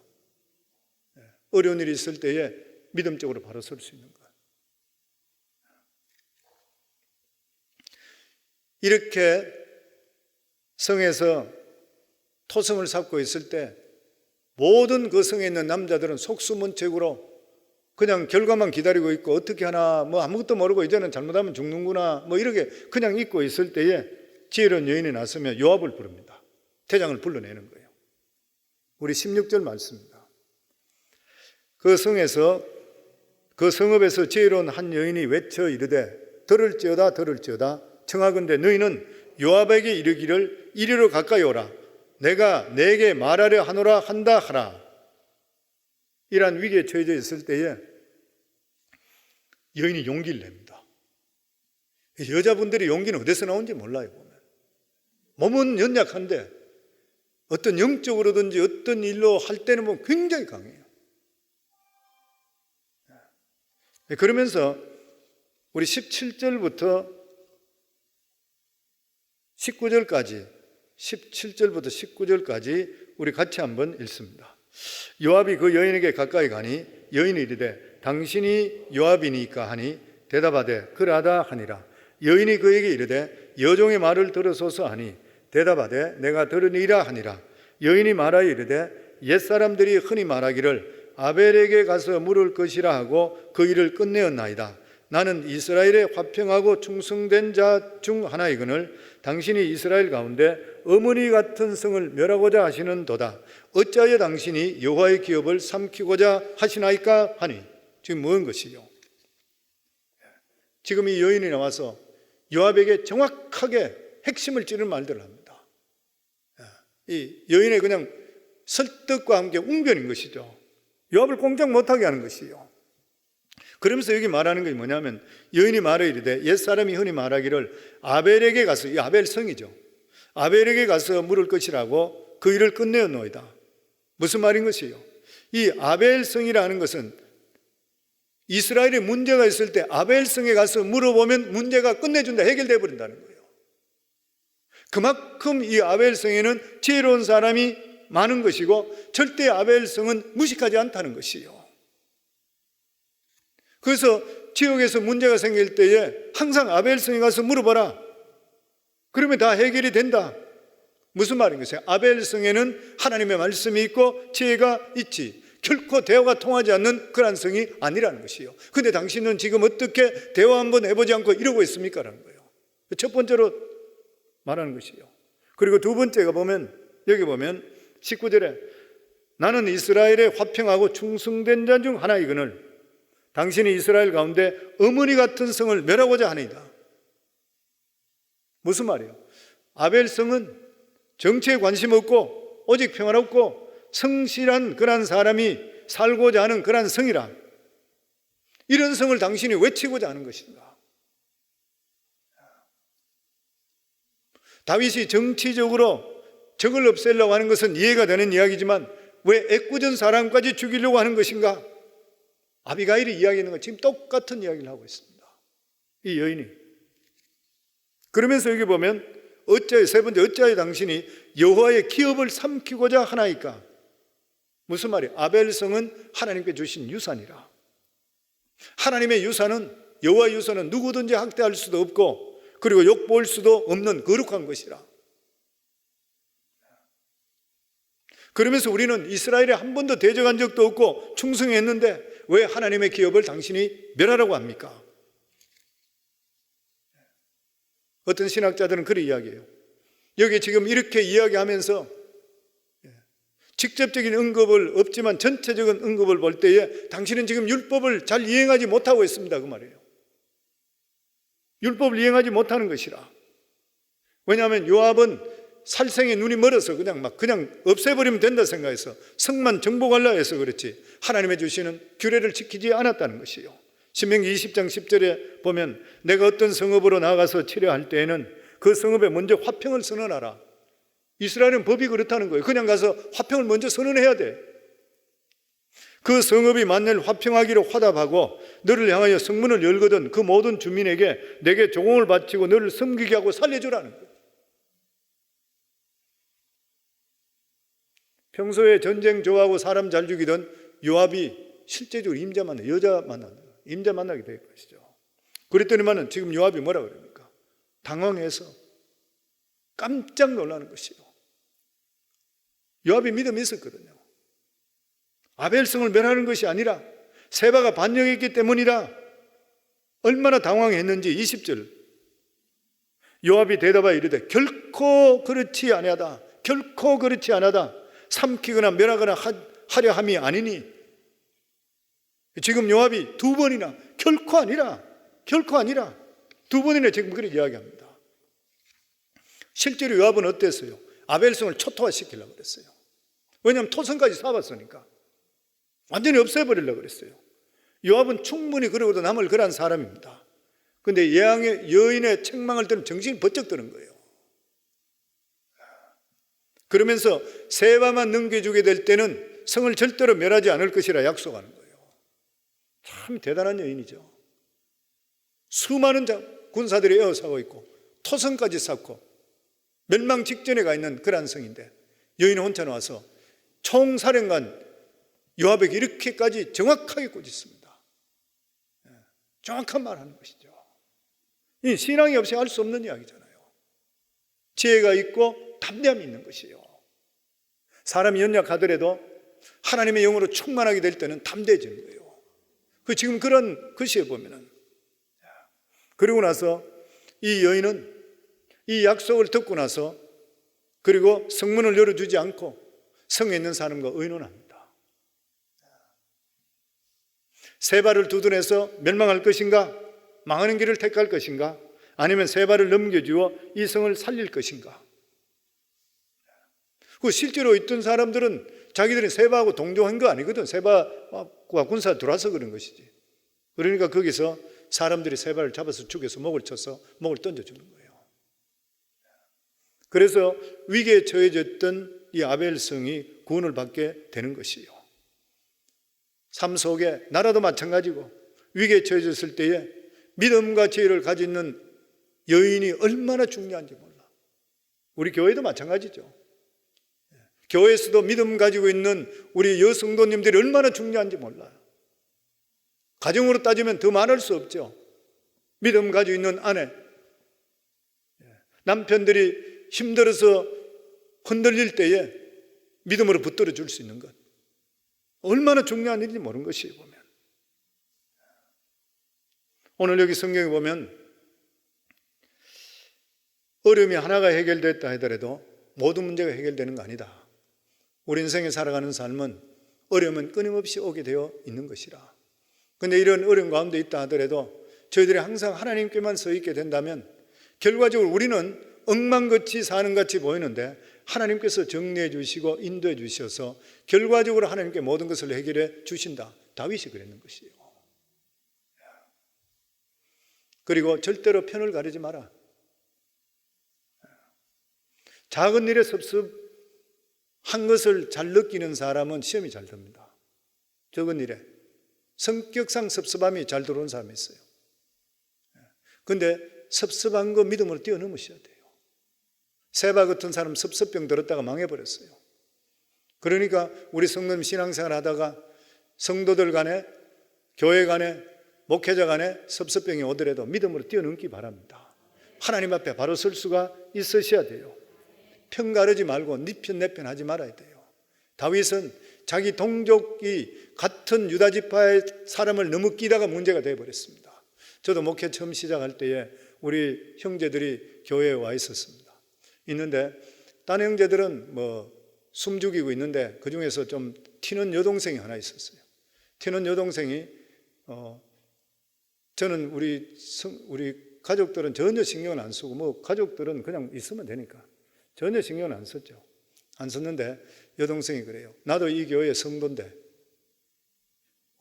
어려운 일이 있을 때에 믿음적으로 바로 설 수 있는 것. 이렇게 성에서 토성을 쌓고 있을 때 모든 그 성에 있는 남자들은 속수문책으로 그냥 결과만 기다리고 있고 어떻게 하나 뭐 아무것도 모르고 이제는 잘못하면 죽는구나 뭐 이렇게 그냥 있고 있을 때에 지혜로운 여인이 나서며 요압을 부릅니다. 대장을 불러내는 거예요. 우리 16절 말씀입니다. 그 성읍에서 지혜로운 한 여인이 외쳐 이르되 들을지어다 들을지어다 청하건대 너희는 요압에게 이르기를 이리로 가까이 오라 내가 내게 말하려 하노라 한다 하라. 이러한 위기에 처해져 있을 때에 여인이 용기를 냅니다. 여자분들이 용기는 어디서 나온지 몰라요. 보면 몸은 연약한데 어떤 영적으로든지 어떤 일로 할 때는 뭐 굉장히 강해요. 그러면서 우리 17절부터 19절까지 17절부터 19절까지 우리 같이 한번 읽습니다. 요압이 그 여인에게 가까이 가니 여인이 이르되 당신이 요압이니까 하니 대답하되 그러하다 하니라. 여인이 그에게 이르되 여종의 말을 들으소서 하니 대답하되 내가 들으니라 하니라. 여인이 말하여 이르되 옛사람들이 흔히 말하기를 아벨에게 가서 물을 것이라 하고 그 일을 끝내었나이다. 나는 이스라엘에 화평하고 충성된 자 중 하나이거늘 당신이 이스라엘 가운데 어머니 같은 성을 멸하고자 하시는도다. 어찌하여 당신이 여호와의 기업을 삼키고자 하시나이까 하니. 지금 무슨 것이요? 지금 이 여인이 나와서 요압에게 정확하게 핵심을 찌르는 말들을 합니다. 이 여인의 그냥 설득과 함께 웅변인 것이죠. 요압을 꼼짝 못하게 하는 것이요. 그러면서 여기 말하는 것이 뭐냐면 여인이 말해 이르되 옛사람이 흔히 말하기를 아벨에게 가서, 이 아벨 성이죠, 아벨에게 가서 물을 것이라고 그 일을 끝내었노이다. 무슨 말인 것이요? 이 아벨 성이라는 것은 이스라엘에 문제가 있을 때 아벨 성에 가서 물어보면 문제가 끝내준다, 해결되어 버린다는 거예요. 그만큼 이 아벨 성에는 지혜로운 사람이 많은 것이고 절대 아벨 성은 무식하지 않다는 것이요. 그래서 지역에서 문제가 생길 때에 항상 아벨성에 가서 물어봐라. 그러면 다 해결이 된다. 무슨 말인 것이에요? 아벨성에는 하나님의 말씀이 있고 지혜가 있지 결코 대화가 통하지 않는 그런 성이 아니라는 것이에요. 근데 당신은 지금 어떻게 대화 한번 해보지 않고 이러고 있습니까? 라는 거예요. 첫 번째로 말하는 것이에요. 그리고 두 번째가 보면 여기 보면 19절에 나는 이스라엘에 화평하고 충성된 자 중 하나이거늘 당신이 이스라엘 가운데 어머니 같은 성을 멸하고자 하나이다. 무슨 말이에요? 아벨성은 정치에 관심 없고 오직 평화롭고 성실한 그런 사람이 살고자 하는 그런 성이라. 이런 성을 당신이 외치고자 하는 것인가? 다윗이 정치적으로 적을 없애려고 하는 것은 이해가 되는 이야기지만 왜 애꿎은 사람까지 죽이려고 하는 것인가? 아비가일이 이야기하는 건 지금 똑같은 이야기를 하고 있습니다. 이 여인이. 그러면서 여기 보면 어찌하여, 세 번째, 어찌하여 당신이 여호와의 기업을 삼키고자 하나이까? 무슨 말이에요? 아벨성은 하나님께 주신 유산이라. 하나님의 유산은, 여호와의 유산은 누구든지 학대할 수도 없고 그리고 욕볼 수도 없는 거룩한 것이라. 그러면서 우리는 이스라엘에 한 번도 대적한 적도 없고 충성했는데 왜 하나님의 기업을 당신이 멸하라고 합니까? 어떤 신학자들은 그런 이야기해요. 여기 지금 이렇게 이야기하면서 직접적인 언급을 없지만 전체적인 언급을 볼 때에 당신은 지금 율법을 잘 이행하지 못하고 있습니다. 그 말이에요. 율법을 이행하지 못하는 것이라. 왜냐하면 요압은 살생에 눈이 멀어서 그냥 없애버리면 된다 생각해서 성만 정복하려 해서 그렇지 하나님의 주시는 규례를 지키지 않았다는 것이요. 신명기 20장 10절에 보면 내가 어떤 성읍으로 나가서 치료할 때에는 그 성읍에 먼저 화평을 선언하라. 이스라엘은 법이 그렇다는 거예요. 그냥 가서 화평을 먼저 선언해야 돼. 그 성읍이 만일 화평하기로 화답하고 너를 향하여 성문을 열거든 그 모든 주민에게 내게 조공을 바치고 너를 섬기게 하고 살려주라는 거예요. 평소에 전쟁 좋아하고 사람 잘 죽이던 요압이 실제적으로 임자 만나, 여자 만나, 임자 만나게 될 것이죠. 그랬더니만은 지금 요압이 뭐라 그럽니까? 당황해서 깜짝 놀라는 것이요. 요압이 믿음이 있었거든요. 아벨성을 멸하는 것이 아니라 세바가 반역했기 때문이라. 얼마나 당황했는지 20절 요압이 대답하여 이르되 결코 그렇지 아니하다. 결코 그렇지 않하다. 삼키거나 멸하거나 하려 함이 아니니. 지금 요압이 두 번이나, 결코 아니라 두 번이나 지금 그렇게 이야기합니다. 실제로 요압은 어땠어요? 아벨성을 초토화시키려고 그랬어요. 왜냐하면 토성까지 쌓아봤으니까 완전히 없애버리려고 그랬어요. 요압은 충분히 그러고도 남을 그런 사람입니다. 근데 예왕의 여인의 책망을 들으면 정신이 번쩍 드는 거예요. 그러면서 세바만 넘겨주게 될 때는 성을 절대로 멸하지 않을 것이라 약속하는 거예요. 참 대단한 여인이죠. 수많은 군사들이 에워싸고 있고 토성까지 쌓고 멸망 직전에 가 있는 그런 성인데 여인은 혼자 나와서 총사령관 요압에게 이렇게까지 정확하게 꾸짖습니다. 정확한 말 하는 것이죠. 이 신앙이 없이 할 수 없는 이야기잖아요. 지혜가 있고 담대함이 있는 것이에요. 사람이 연약하더라도 하나님의 영으로 충만하게 될 때는 담대해지는 거예요. 지금 그런 것이에 보면은, 그리고 나서 이 여인은 이 약속을 듣고 나서 그리고 성문을 열어주지 않고 성에 있는 사람과 의논합니다. 세바를 두둔해서 멸망할 것인가, 망하는 길을 택할 것인가, 아니면 세바를 넘겨주어 이 성을 살릴 것인가. 실제로 있던 사람들은 자기들이 세바하고 동조한 거 아니거든. 세바와 군사가 들어와서 그런 것이지. 그러니까 거기서 사람들이 세바를 잡아서 죽여서 목을 쳐서 목을 던져주는 거예요. 그래서 위기에 처해졌던 이 아벨성이 구원을 받게 되는 것이에요. 삶 속에 나라도 마찬가지고 위기에 처해졌을 때에 믿음과 지혜를 가지고 있는 여인이 얼마나 중요한지 몰라. 우리 교회도 마찬가지죠. 교회에서도 믿음 가지고 있는 우리 여성도님들이 얼마나 중요한지 몰라요. 가정으로 따지면 더 많을 수 없죠. 믿음 가지고 있는 아내, 남편들이 힘들어서 흔들릴 때에 믿음으로 붙들어 줄 수 있는 것, 얼마나 중요한 일인지 모르는 것이에요. 보면 오늘 여기 성경에 보면 어려움이 하나가 해결됐다 하더라도 모든 문제가 해결되는 거 아니다. 우리 인생에 살아가는 삶은 어려움은 끊임없이 오게 되어 있는 것이라. 그런데 이런 어려움 가운데 있다 하더라도 저희들이 항상 하나님께만 서 있게 된다면 결과적으로 우리는 엉망같이 사는 같이 보이는데 하나님께서 정리해 주시고 인도해 주셔서 결과적으로 하나님께 모든 것을 해결해 주신다. 다윗이 그랬는 것이에요. 그리고 절대로 편을 가르지 마라. 작은 일에 섭섭한 것을 잘 느끼는 사람은 시험이 잘 듭니다. 적은 일에 성격상 섭섭함이 잘 들어오는 사람이 있어요. 그런데 섭섭한 거 믿음으로 뛰어넘으셔야 돼요. 세바 같은 사람 섭섭병 들었다가 망해버렸어요. 그러니까 우리 성도님 신앙생활 하다가 성도들 간에, 교회 간에, 목회자 간에 섭섭병이 오더라도 믿음으로 뛰어넘기 바랍니다. 하나님 앞에 바로 설 수가 있으셔야 돼요. 편 가르지 말고 네 편 내 편 하지 말아야 돼요. 다윗은 자기 동족이 같은 유다 지파의 사람을 너무 끼다가 문제가 되어버렸습니다. 저도 목회 처음 시작할 때에 우리 형제들이 교회에 와 있는데 딴 형제들은 숨죽이고 있는데 그 중에서 좀 튀는 여동생이 하나 있었어요. 튀는 여동생이 저는 우리 가족들은 전혀 신경을 안 쓰고 가족들은 그냥 있으면 되니까 전혀 신경을 안 썼죠. 안 썼는데 여동생이 그래요. 나도 이 교회 성도인데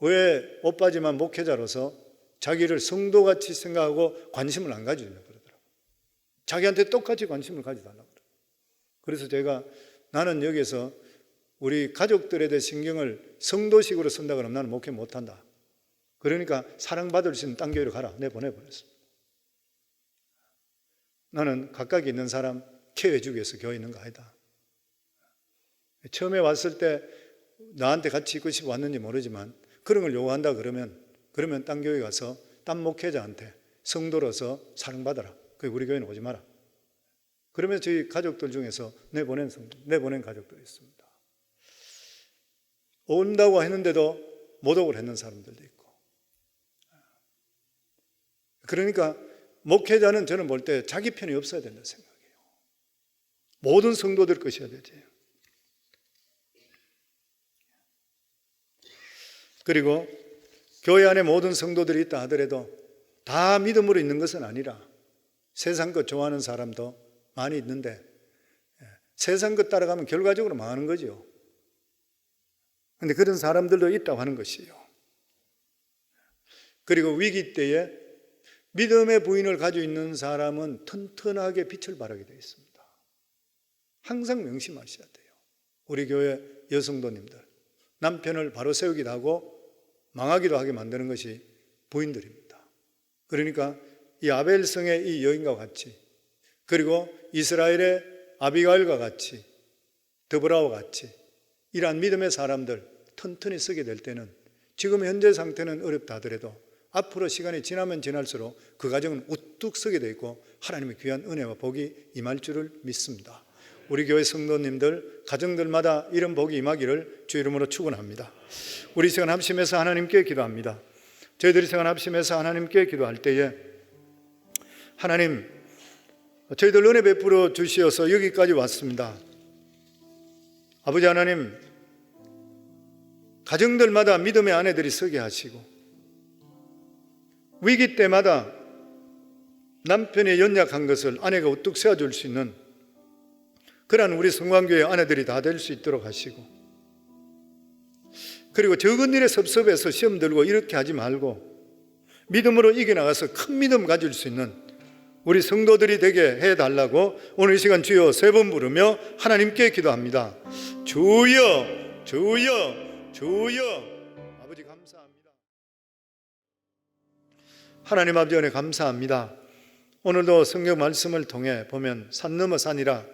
왜 오빠지만 목회자로서 자기를 성도같이 생각하고 관심을 안 가지느냐 그러더라고요. 자기한테 똑같이 관심을 가져달라고 그래요. 그래서 제가 나는 여기서 우리 가족들에 대해 신경을 성도식으로 쓴다 그러면 나는 목회 못한다. 그러니까 사랑받을 수 있는 딴 교회로 가라. 내보내버렸습니다. 나는 각각 있는 사람 케어해주기 위해서 교회에 있는 거 아니다. 처음에 왔을 때 나한테 같이 있고 싶어 왔는지 모르지만 그런 걸 요구한다 그러면 딴 교회 가서 딴 목회자한테 성도로서 사랑받아라. 우리 교회는 오지 마라. 그러면 저희 가족들 중에서 내보낸 가족들이 있습니다. 온다고 했는데도 못 오고 했는 사람들도 있고. 그러니까 목회자는 저는 볼 때 자기 편이 없어야 된다 생각해요. 모든 성도들 것이어야 되지. 그리고 교회 안에 모든 성도들이 있다 하더라도 다 믿음으로 있는 것은 아니라 세상 것 좋아하는 사람도 많이 있는데 세상 것 따라가면 결과적으로 망하는 거죠. 그런데 그런 사람들도 있다고 하는 것이에요. 그리고 위기 때에 믿음의 부인을 가지고 있는 사람은 튼튼하게 빛을 발하게 되어 있습니다. 항상 명심하셔야 돼요. 우리 교회 여성도님들, 남편을 바로 세우기도 하고 망하기도 하게 만드는 것이 부인들입니다. 그러니까 이 아벨성의 이 여인과 같이, 그리고 이스라엘의 아비가일과 같이, 드보라와 같이 이러한 믿음의 사람들 튼튼히 서게 될 때는 지금 현재 상태는 어렵다 하더라도 앞으로 시간이 지나면 지날수록 그 가정은 우뚝 서게 돼 있고 하나님의 귀한 은혜와 복이 임할 줄을 믿습니다. 우리 교회 성도님들 가정들마다 이런 복이 임하기를 주 이름으로 축원합니다. 우리 시간 합심해서 하나님께 기도합니다. 저희들이 시간 합심해서 하나님께 기도할 때에 하나님, 저희들 은혜 베풀어 주시어서 여기까지 왔습니다. 아버지 하나님, 가정들마다 믿음의 아내들이 서게 하시고 위기 때마다 남편의 연약한 것을 아내가 우뚝 세워줄 수 있는 그러한 우리 성광교회 아내들이 다 될 수 있도록 하시고, 그리고 적은 일에 섭섭해서 시험 들고 이렇게 하지 말고 믿음으로 이겨나가서 큰 믿음 가질 수 있는 우리 성도들이 되게 해달라고 오늘 이 시간 주여 3번 부르며 하나님께 기도합니다. 주여, 주여, 주여. 아버지 감사합니다. 하나님 아버지 은혜 감사합니다. 오늘도 성경 말씀을 통해 보면 산 넘어 산이라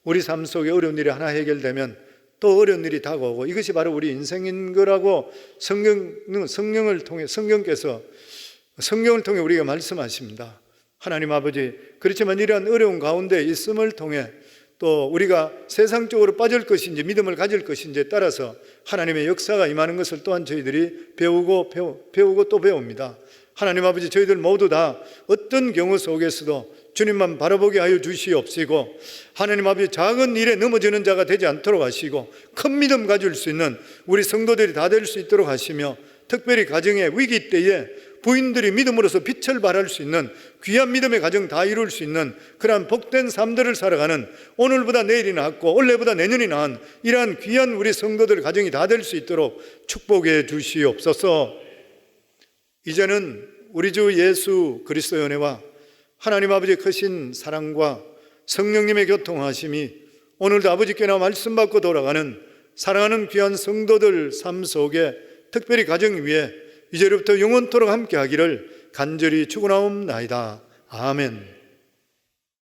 우리 삶 속에 어려운 일이 하나 해결되면 또 어려운 일이 다가오고 이것이 바로 우리 인생인 거라고 성경을 통해 우리가 말씀하십니다. 하나님 아버지, 그렇지만 이러한 어려운 가운데 있음을 통해 또 우리가 세상적으로 빠질 것인지 믿음을 가질 것인지에 따라서 하나님의 역사가 임하는 것을 또한 저희들이 배우고 또 배웁니다. 하나님 아버지, 저희들 모두 다 어떤 경우 속에서도 주님만 바라보게 하여 주시옵시고 하나님 아버지, 작은 일에 넘어지는 자가 되지 않도록 하시고 큰 믿음 가질 수 있는 우리 성도들이 다 될 수 있도록 하시며, 특별히 가정의 위기 때에 부인들이 믿음으로서 빛을 발할 수 있는 귀한 믿음의 가정 다 이룰 수 있는 그러한 복된 삶들을 살아가는, 오늘보다 내일이 낫고 올해보다 내년이 나은 이러한 귀한 우리 성도들 가정이 다 될 수 있도록 축복해 주시옵소서. 이제는 우리 주 예수 그리스도의 은혜와 하나님 아버지의 크신 사랑과 성령님의 교통하심이 오늘도 아버지께나 말씀 받고 돌아가는 사랑하는 귀한 성도들 삶 속에, 특별히 가정 위에 이제부터 영원토록 함께 하기를 간절히 축원하옵나이다. 아멘.